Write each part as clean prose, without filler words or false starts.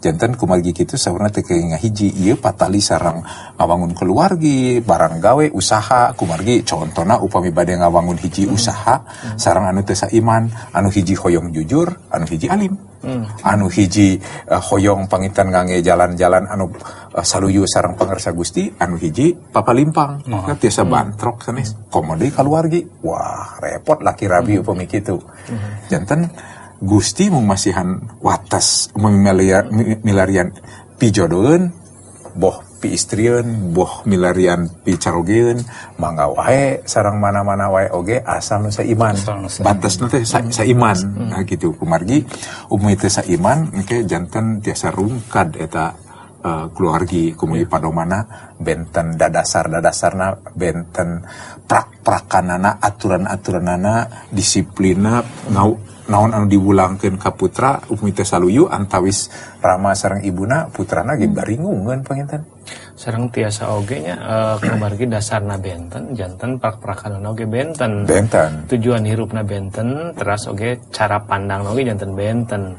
janten kumargi kitu saurna teu ngahiji ieu patali sareng ngawangun keluargi barang gawe usaha kumargi contona upami bade ngawangun hiji usaha sareng anu teu saiman anu hiji hoyong jujur anu hiji alim anu hiji hoyong pangitan ngangge jalan-jalan anu saluyu sareng pangarsa Gusti anu hiji papalimpang tiasa bantrok sanes komode kaluargi wah repot laki rabi upami kitu janten Gusti mung masihan watas milarian pijodoeun boh pi istrieun boh milarian pi carogeun mangga wae sareng mana-mana wae oge asal nu saiman batasna teh saiman nah kitu kumargi ummi teh saiman engke janten tiasa rungkad eta keluargi kumuli padomana benten dadasarna benten prak-prakanana aturan-aturanana disiplina naon anu diwulangkeun ka putra upami teh saluyu antawis rama sareng ibuna putrana ge baringungeun panginten sareng tiasa oge nya kumargi dasarna benten janten prak-prakanana oge benten tujuan hirupna benten teras oge cara pandang oge janten benten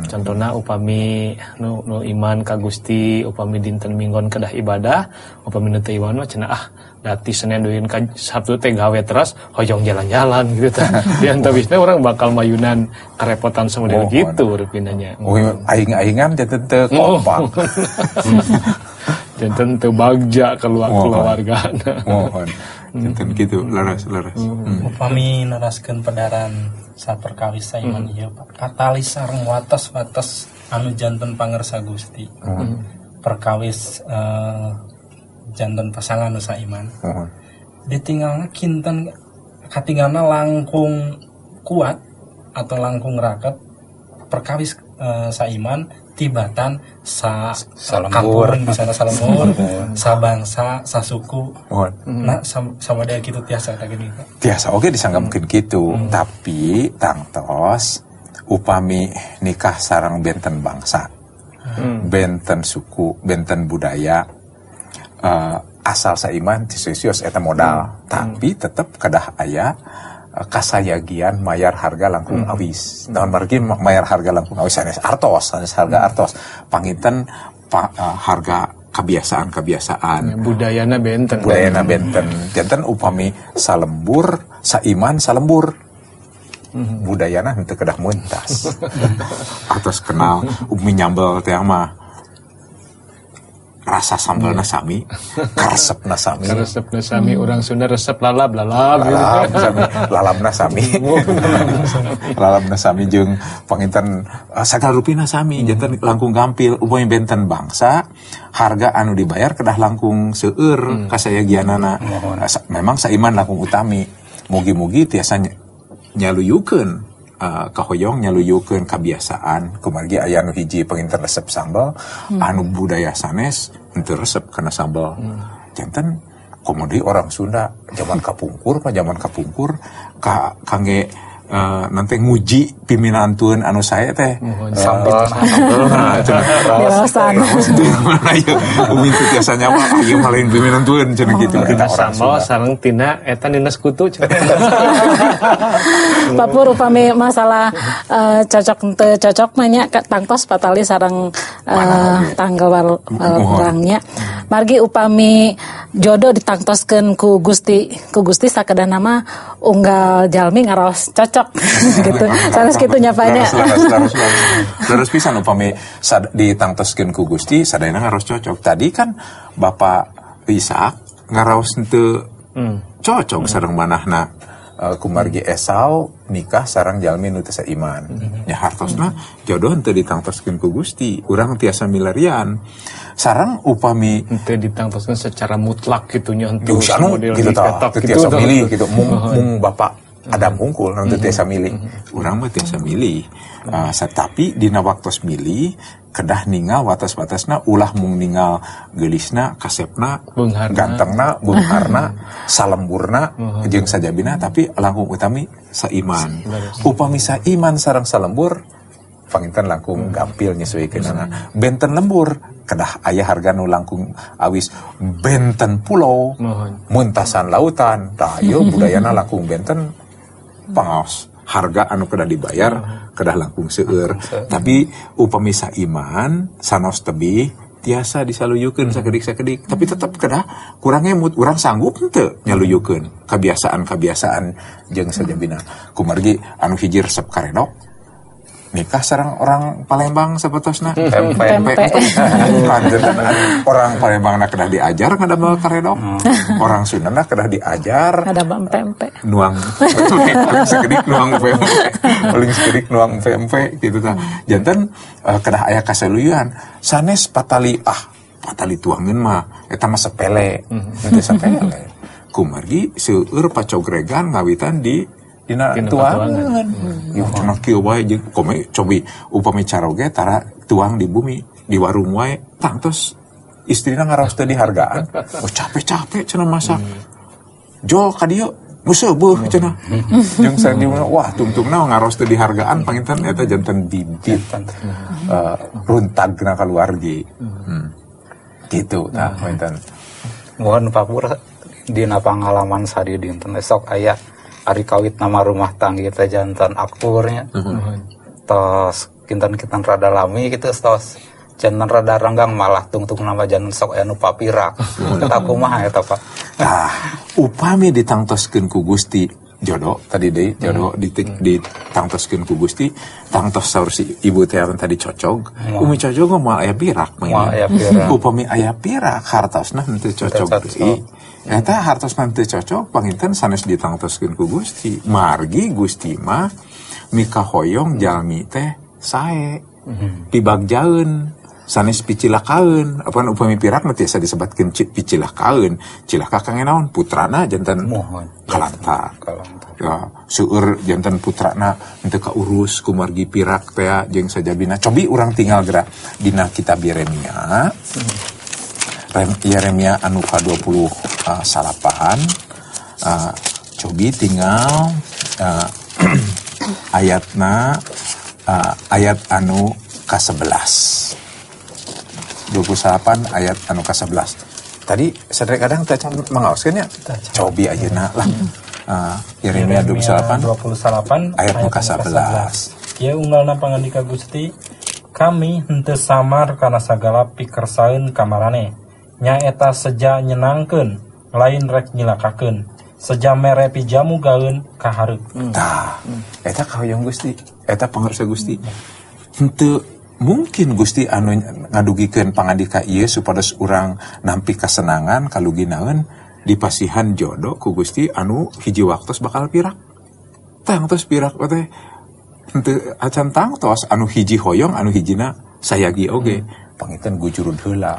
contohna upami nu iman ka Gusti upami dinten Minggon kedah ibadah upami nu teu iman mah cenah dati Senin duin ka Sabtu teh gawe teras hoyong jalan-jalan gitu tah di antawisna urang bakal mayunan karepotan samodel gitu rupinanya aing-aingan janten teu kompak janten teu bagja keluargana mohon janten kitu laras upami naraskeun pedaran saperkawis saiman ieu katalis sareng wates anu janten pangarsa Gusti perkawis janten pasangan nu saiman ditinggalna kinten katinggalna langkung kuat atau langkung raket perkawis saiman tibatan salembur misalnya salembur sabangsa sasuku nah sama dia gitu tiasa tak gini tiasa oke disangka mungkin gitu tapi tangtos upami nikah sareng benten bangsa benten suku benten budaya asal saiman tisisios eta modal tapi tetap kadah aya kasayagian mayar harga langkung awis naon margi mayar harga langkung awis sanes harga artos panginten harga kebiasaan budayana benten janten upami salembur saiman salembur budayana henteu kedah muntas atos kenal umi nyambel teh mah rasa sambalna sami, karesepna sami, orang Sunda resep lalab lalabna sami jeung panginten sagarupina sami janten langkung gampil upami benten bangsa harga anu dibayar kedah langkung seueur kasayagianana memang saiman langkung utami mugi-mugi tiasa nyaluyukeun kahoyong nyaluyukeun kebiasaan kumargi aya anu hiji panginten resep sambal anu budaya sanes henteu resep kana sambal janten komodi orang Sunda zaman kapungkur kangge nanti nguji piminantuan anu saya teh sambal dirasan umi teh biasanya mah ieu mah lain piminantuan cenah kitu kita orang sambal sareng tina eta dina sekutu Papur upami masalah cocok teu cocok mah nya tangtos patali sareng tanggal urangnya margi upami jodoh ditangtoskeun ku Gusti sakedah nama unggal jalmi ngaros cocok gitu. Sanes kitu nyapanya. Terus pisan upami ditangtoskeun ku Gusti sadayana ngaros cocok. Tadi kan Bapak Ishak ngaraos henteu cocok sareng manahna kumargi Esau nikah sareng jalmi nu teu saiman. Nya hartosna jodoh henteu ditangtoskeun ku Gusti, urang tiasa milarian. Sareng upami henteu ditangtoskeun secara mutlak kitu nya henteu model gitu tah, tiasa milih gitu. Mung Bapak Adam Hungkul nanti tiasa milih, urang mah tiasa milih. Tapi dina waktos milih kedah ningal watas-watasna ulah mung ningal geulisna, kasepna, gantengna, beungharna, salemburna jeung sajabina tapi langkung utami saiman. Upami saiman sareng salembur panginten langkung gampil nyesuikeunana. Benten lembur kedah aya harga nu langkung awis benten pulau muntasan lautan. Tah ieu budayana langkung benten pangaos harga anu kedah dibayar kedah langkung seueur. Tapi upami saiman sanos tebih tiasa disaluyukeun sakedik-sakedik, tapi tetap kedah kurang ngemut, urang sanggup henteu nyaluyukeun kebiasaan-kebiasaan jeung sajabina. Kumargi anu hiji resep karedok nikah sareng orang Palembang sabatosna pempek. Orang Palembang kedah diajar ngadamel karedok. Orang Sundana kedah diajar ngadamel pempek. Nuang sekedik nuang pempek. Paling sekedik nuang pempek gitu tah. Janten kedah aya kasaluyuan sanes patali tuangeun mah eta mah sepele. Teu sepele. Kumargi seueur pacogregan ngawitan dina tuangan. Cenah kieu wae jeung komo cobi upami caroge tara tuang di bumi di warung wae tangtos istrina ngaraos teu dihargaan. Capek-capek cenah masak. Jol ka dieu museubeung cenah. Jeung sadina wah tungtungna ngaraos teu dihargaan panginten eta janten bibit runtagna kaluargi. Gitu tah panginten. Mohon Papur dina pangalaman sadi dinten esok aya ari kawit nama rumah tangga kita jantan akurnya, tos kinten rada lami gitu, tos jantan rada renggang malah tungtung nama jantan sok anu papirak, kita kumaha eta Pak. Nah, upami ditangtoskeun ku Gusti jodoh tadi deui jodoh ditangtoskeun ku Gusti, tangtos saur si ibu teh tadi cocog, umi cocog moal aya pirak, upami aya pirak hartosna henteu cocog deui. Eta hartosna teu cocok panginten sanes ditangtoskeun ku Gusti. Margi Gusti mah mika hoyong jalmi teh sae. Pibagjaeun sanes picilakaeun. Apan upami pirak mah tiasa disebatkeun picilakaeun. Cilaka kangge naon? Putrana janten kalantar. Ya, seueur janten putrana henteu kaurus ku margi pirak teh jeung sajabina. Cobi urang tinggal geura dina kitab Yeremia. Yeremia anu ka-20 salapan cobi tinggal ayatna ayat anu ka-11 28 ayat anu ka-11 tadi sadaya kadang teh mangaoskeun nya cobi ayeuna lah Yeremia 28 ayat anu ka-11 ieu unggalna pangandika Gusti kami henteu samar kana sagala pikersaeun ka marane nya eta seja nyenangkeun lain rek nyilakakeun seja mere pijamu gaeun ka hareup. Tah eta kahoyong Gusti eta pangarsa Gusti henteu mungkin Gusti anu ngadugikeun pangandika ieu supados urang nampi kasenangan kaluginaeun dipasihan jodoh ku Gusti anu hiji waktos bakal pirak tangtos pirak teh henteu acan tangtos anu hiji hoyong anu hijina sayagi oge panginten gujurud heula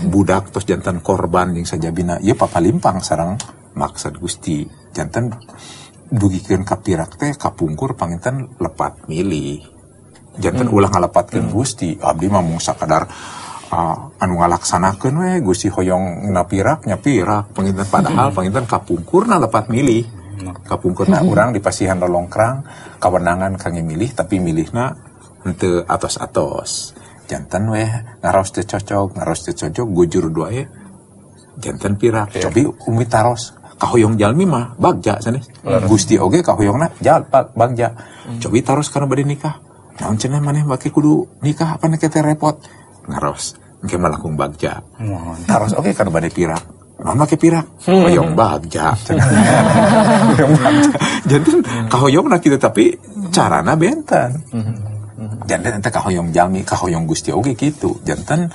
budak tos jantan korban jeung sajabina ieu papalimpang sareng maksud Gusti jantan dugikeun ka pirak teh kapungkur panginten lepat milih jantan ulah ngalepatkeun Gusti abdi mah mung sakadar anu ngalaksanakeun we Gusti hoyong na pirak nya pirak panginten padahal panginten kapungkurna lepat milih kapungkurna urang dipasihan lolongkrang kawenangan kangge milih tapi milihna henteu atos-atos jantan weh ngaros teu cocok gujur wae jantan pirak cobi umi taros kahoyong jalmi mah bagja sanes Gusti oge kahoyongna bagja cobi taros kana bade nikah naon cenah maneh make kudu nikah apa nek teh repot ngaros engke mah langkung bagja taros oge kana bade pirak naon make pirak hoyong bagja jantan kahoyongna kitu tapi carana benten jantan ente kahoyong jalmi kahoyong Gusti oge kitu jantan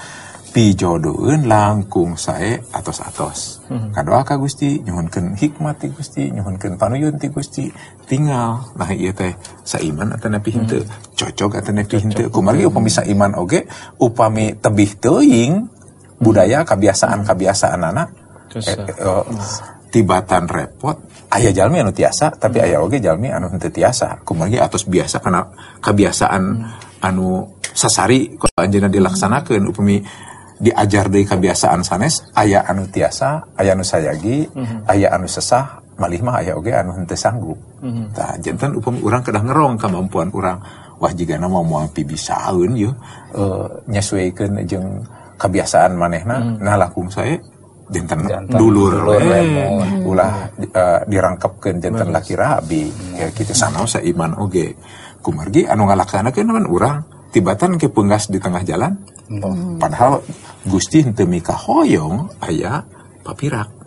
pijodoeun langkung sae atos-atos kadoa ka Gusti nyuhunkeun hikmat ti Gusti nyuhunkeun panuyun ti Gusti tinggal nah ieu teh saiman atau nepi henteu cocok atau nepi henteu kumaha upami saiman oge upami tebih teuing budaya kebiasaan-kebiasaanana tibatan repot aya jalmi anu tiasa tapi aya oge jalmi anu henteu tiasa kumaha atos biasa kana kebiasaan anu sasari kalau anjeunna dilaksanakeun upami diajar deui kebiasaan sanes aya anu tiasa aya anu sayagi aya anu sesah malih mah aya oge anu henteu sanggup tah janten upami urang kedah ngerong kemampuan urang wah jigana mau moal pibisaeun yeuh nyesuaikeun jeung kebiasaan manehna nah langkung sae jantan dulur ulah dirangkapkeun jantan laki rabi ya kitu sanaos saiman oge kumargi anu ngalaksanakeun kan urang tibatan ke peunggas di tengah jalan padahal Gusti henteu mika hoyong aya papirak